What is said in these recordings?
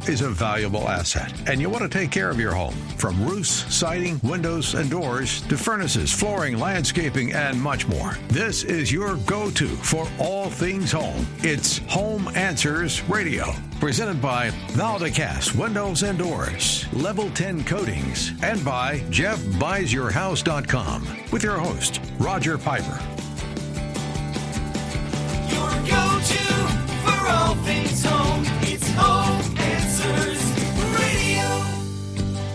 is a valuable asset, and you want to take care of your home. From roofs, siding, windows, and doors to furnaces, flooring, landscaping, and much more. This is your go-to for all things home. It's Home Answers Radio. Presented by Valdecast Windows and Doors, Level 10 Coatings, and by JeffBuysYourHouse.com with your host, Roger Piper. Your go-to for all things home. It's Home Answers Radio.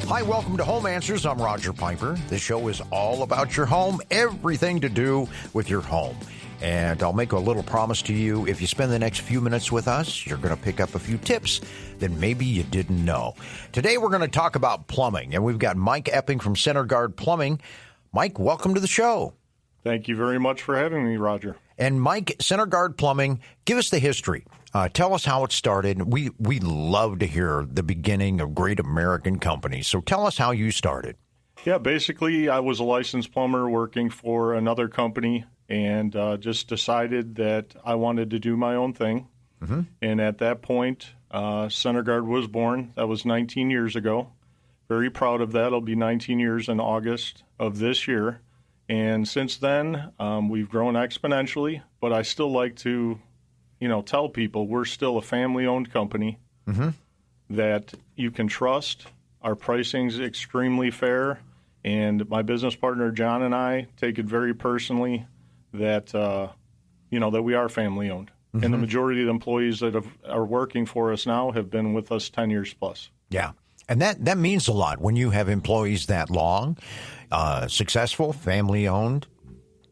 Hi, welcome to Home Answers. I'm Roger Piper. This show is all about your home, everything to do with your home. And I'll make a little promise to you. If you spend the next few minutes with us, you're going to pick up a few tips that maybe you didn't know. Today, we're going to talk about plumbing, and we've got Mike Epping from Center Guard Plumbing. Mike, welcome to the show. Thank you very much for having me, Roger. And Mike, Center Guard Plumbing, give us the history. Tell us how it started. We love to hear the beginning of great American companies. So tell us how you started. Yeah, basically, I was a licensed plumber working for another company and just decided that I wanted to do my own thing. Mm-hmm. And at that point, Center Guard was born. That was 19 years ago. Very proud of that. It'll be 19 years in August of this year. And since then, we've grown exponentially. But I still like to, tell people we're still a family-owned company that you can trust. Our pricing's extremely fair. And my business partner, John, and I take it very personally that, that we are family-owned. Mm-hmm. And the majority of the employees that are working for us now have been with us 10 years plus. Yeah. And that means a lot when you have employees that long, successful, family-owned,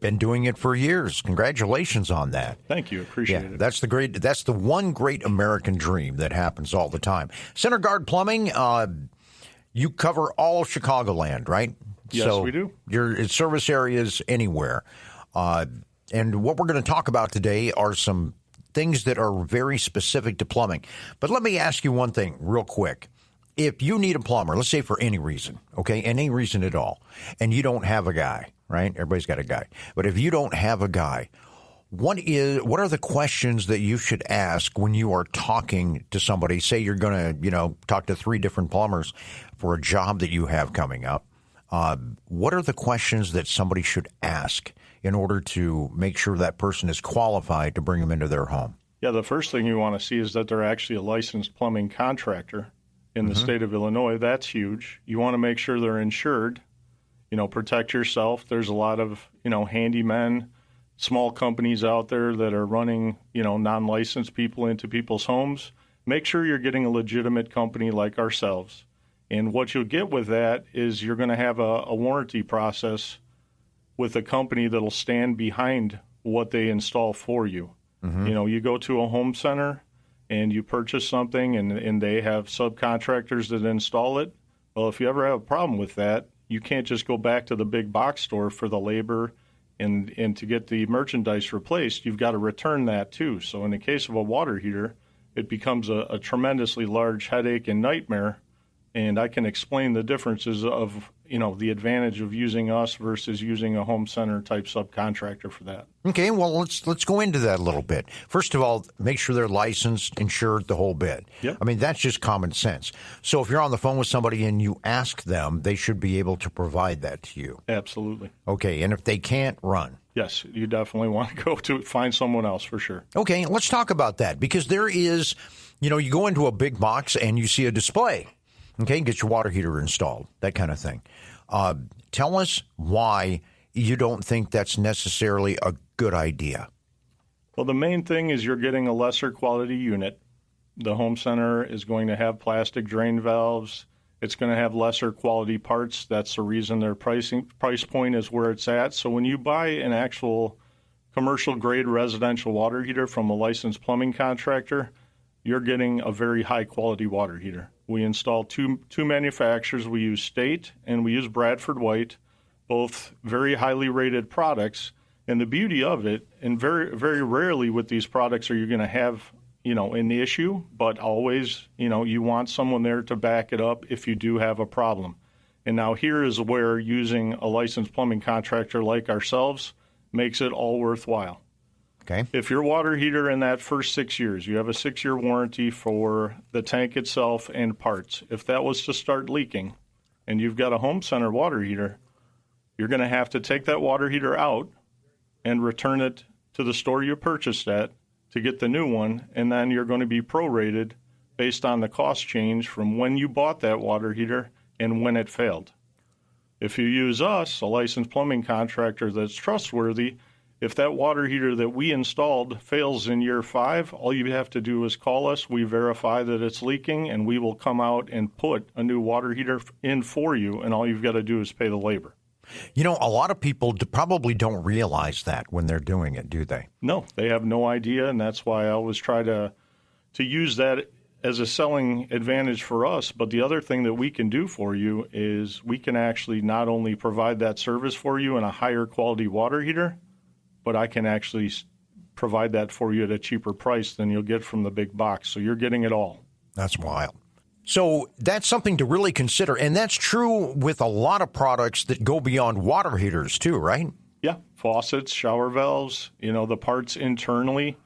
been doing it for years. Congratulations on that. Thank you. Appreciate it. That's the one great American dream that happens all the time. Center Guard Plumbing, you cover all of Chicagoland, right? Yes, we do. Your service areas anywhere. And what we're going to talk about today are some things that are very specific to plumbing. But let me ask you one thing real quick. If you need a plumber, let's say for any reason, okay, any reason at all, and you don't have a guy, right? Everybody's got a guy. But if you don't have a guy, what are the questions that you should ask when you are talking to somebody? Say you're going to, talk to 3 different plumbers for a job that you have coming up. What are the questions that somebody should ask in order to make sure that person is qualified to bring them into their home? Yeah, the first thing you want to see is that they're actually a licensed plumbing contractor in the state of Illinois. That's huge. You want to make sure they're insured. Protect yourself. There's a lot of, handymen, small companies out there that are running, non-licensed people into people's homes. Make sure you're getting a legitimate company like ourselves. And what you'll get with that is you're going to have a warranty process with a company that'll stand behind what they install for you. Mm-hmm. You go to a home center and you purchase something and they have subcontractors that install it. Well, if you ever have a problem with that, you can't just go back to the big box store for the labor and to get the merchandise replaced. You've got to return that too. So in the case of a water heater, it becomes a tremendously large headache and nightmare. And I can explain the differences of, the advantage of using us versus using a home center type subcontractor for that. Okay, well, let's go into that a little bit. First of all, make sure they're licensed, insured, the whole bit. Yep. I mean, that's just common sense. So if you're on the phone with somebody and you ask them, they should be able to provide that to you. Absolutely. Okay, and if they can't, run. Yes, you definitely want to go to find someone else for sure. Okay, let's talk about that because there is, you go into a big box and you see a display. Okay, get your water heater installed, that kind of thing. Tell us why you don't think that's necessarily a good idea. Well, the main thing is you're getting a lesser quality unit. The home center is going to have plastic drain valves. It's going to have lesser quality parts. That's the reason their price point is where it's at. So when you buy an actual commercial-grade residential water heater from a licensed plumbing contractor, you're getting a very high-quality water heater. We install two manufacturers. We use State and we use Bradford White, both very highly rated products. And the beauty of it, and very, very rarely with these products are you going to have, an issue, but always, you want someone there to back it up if you do have a problem. And now here is where using a licensed plumbing contractor like ourselves makes it all worthwhile. Okay. If your water heater in that first 6 years, you have a 6-year warranty for the tank itself and parts. If that was to start leaking and you've got a home center water heater, you're going to have to take that water heater out and return it to the store you purchased at to get the new one, and then you're going to be prorated based on the cost change from when you bought that water heater and when it failed. If you use us, a licensed plumbing contractor that's trustworthy, if that water heater that we installed fails in year 5, all you have to do is call us. We verify that it's leaking, and we will come out and put a new water heater in for you, and all you've got to do is pay the labor. You know, a lot of people probably don't realize that when they're doing it, do they? No, they have no idea, and that's why I always try to use that as a selling advantage for us. But the other thing that we can do for you is we can actually not only provide that service for you in a higher quality water heater, but I can actually provide that for you at a cheaper price than you'll get from the big box. So you're getting it all. That's wild. So that's something to really consider. And that's true with a lot of products that go beyond water heaters too, right? Yeah, faucets, shower valves, the parts internally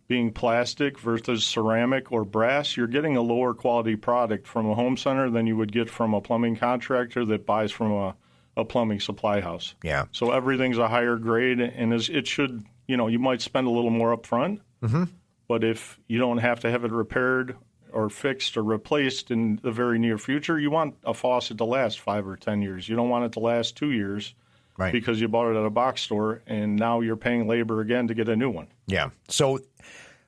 being plastic versus ceramic or brass, you're getting a lower quality product from a home center than you would get from a plumbing contractor that buys from a plumbing supply house. Yeah. So everything's a higher grade, and it should, you might spend a little more up front, but if you don't have to have it repaired or fixed or replaced in the very near future, you want a faucet to last 5 or 10 years. You don't want it to last 2 years. Right. Because you bought it at a box store, and now you're paying labor again to get a new one. Yeah. So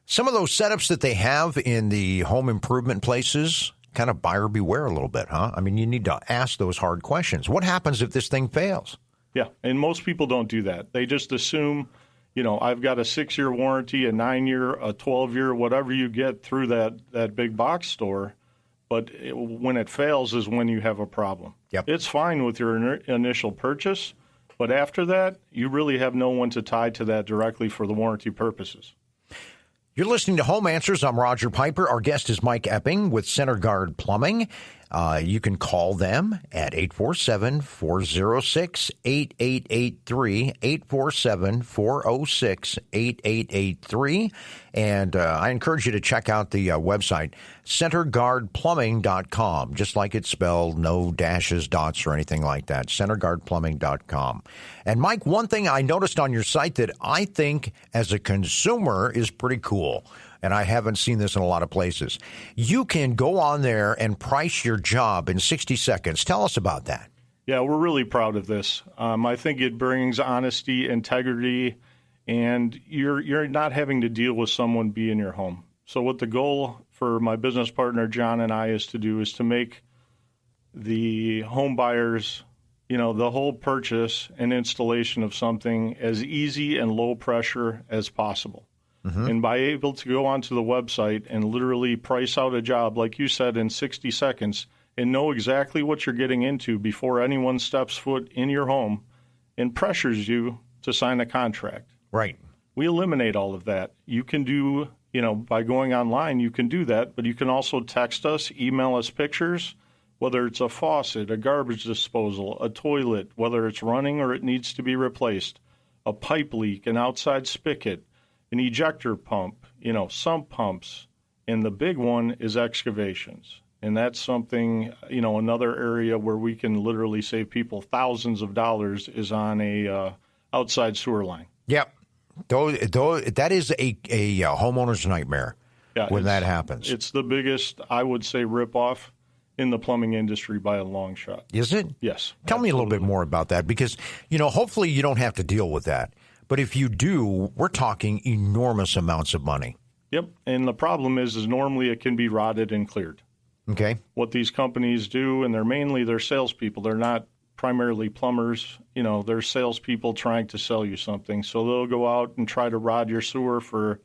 some of those setups that they have in the home improvement places, kind of buyer beware a little bit, huh? I mean, you need to ask those hard questions. What happens if this thing fails? Yeah, and most people don't do that. They just assume, I've got a 6-year warranty, a 9-year, a 12-year, whatever you get through that big box store. But when it fails is when you have a problem. Yep. It's fine with your initial purchase. But after that, you really have no one to tie to that directly for the warranty purposes. You're listening to Home Answers. I'm Roger Piper. Our guest is Mike Epping with Center Guard Plumbing. You can call them at 847-406-8883, 847-406-8883. And I encourage you to check out the website, centerguardplumbing.com, just like it's spelled, no dashes, dots, or anything like that, centerguardplumbing.com. And Mike, one thing I noticed on your site that I think as a consumer is pretty cool, and I haven't seen this in a lot of places. You can go on there and price your job in 60 seconds. Tell us about that. Yeah, we're really proud of this. I think it brings honesty, integrity, and you're not having to deal with someone be in your home. So what the goal for my business partner, John, and I is to make the home buyers, the whole purchase and installation of something as easy and low pressure as possible. And by able to go onto the website and literally price out a job, like you said, in 60 seconds and know exactly what you're getting into before anyone steps foot in your home and pressures you to sign a contract. Right. We eliminate all of that. You can do, by going online, you can do that, but you can also text us, email us pictures, whether it's a faucet, a garbage disposal, a toilet, whether it's running or it needs to be replaced, a pipe leak, an outside spigot, an ejector pump, sump pumps, and the big one is excavations. And that's something, another area where we can literally save people thousands of dollars is on a outside sewer line. Yep. That is a homeowner's nightmare when that happens. It's the biggest, I would say, ripoff in the plumbing industry by a long shot. Is it? Yes. Tell me a little bit more about that because, hopefully you don't have to deal with that. But if you do, we're talking enormous amounts of money. Yep. And the problem is normally it can be rotted and cleared. Okay. What these companies do, and they're salespeople. They're not primarily plumbers. They're salespeople trying to sell you something. So they'll go out and try to rod your sewer for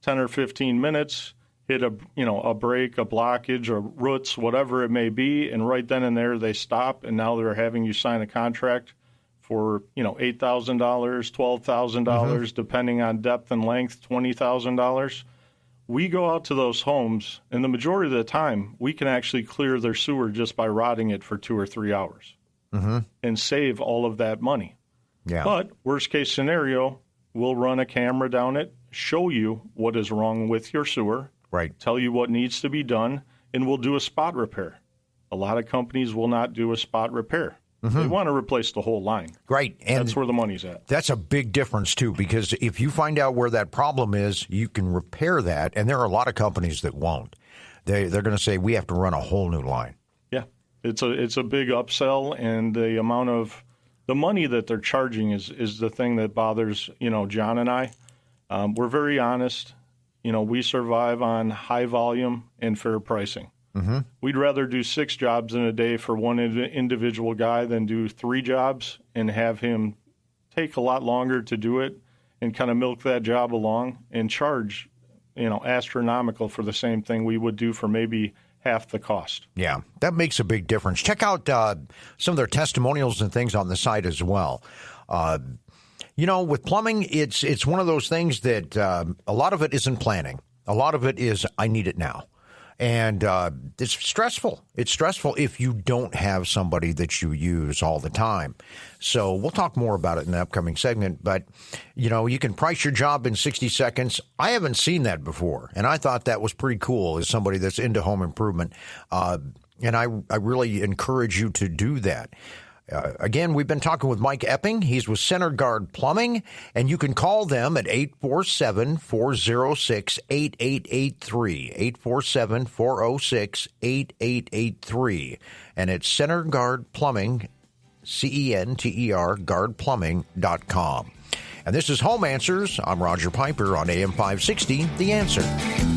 10 or 15 minutes, hit a break, a blockage, or roots, whatever it may be. And right then and there they stop. And now they're having you sign a contract for, $8,000, $12,000, depending on depth and length, $20,000. We go out to those homes, and the majority of the time, we can actually clear their sewer just by rodding it for 2 or 3 hours and save all of that money. Yeah. But worst case scenario, we'll run a camera down it, show you what is wrong with your sewer, Right. tell you what needs to be done, and we'll do a spot repair. A lot of companies will not do a spot repair. They want to replace the whole line. Right. And That's where the money's at. that's a big difference, too, because if you find out where that problem is, you can repair that. And there are a lot of companies that won't. They're going to say, we have to run a whole new line. Yeah, it's a big upsell, and the amount of the money that they're charging is the thing that bothers John and I. We're very honest. We survive on high volume and fair pricing. Mm-hmm. We'd rather do 6 jobs in a day for one individual guy than do 3 jobs and have him take a lot longer to do it and kind of milk that job along and charge, astronomical for the same thing we would do for maybe half the cost. Yeah, that makes a big difference. Check out some of their testimonials and things on the site as well. With plumbing, it's one of those things that a lot of it isn't planning. A lot of it is, I need it now. And it's stressful. It's stressful if you don't have somebody that you use all the time. So we'll talk more about it in the upcoming segment. But, you can price your job in 60 seconds. I haven't seen that before. And I thought that was pretty cool as somebody that's into home improvement. And I really encourage you to do that. Again, we've been talking with Mike Epping. He's with Center Guard Plumbing, and you can call them at 847-406-8883, 847-406-8883. And it's Center Guard Plumbing, CENTER, guardplumbing.com. And this is Home Answers. I'm Roger Piper on AM 560, The Answer.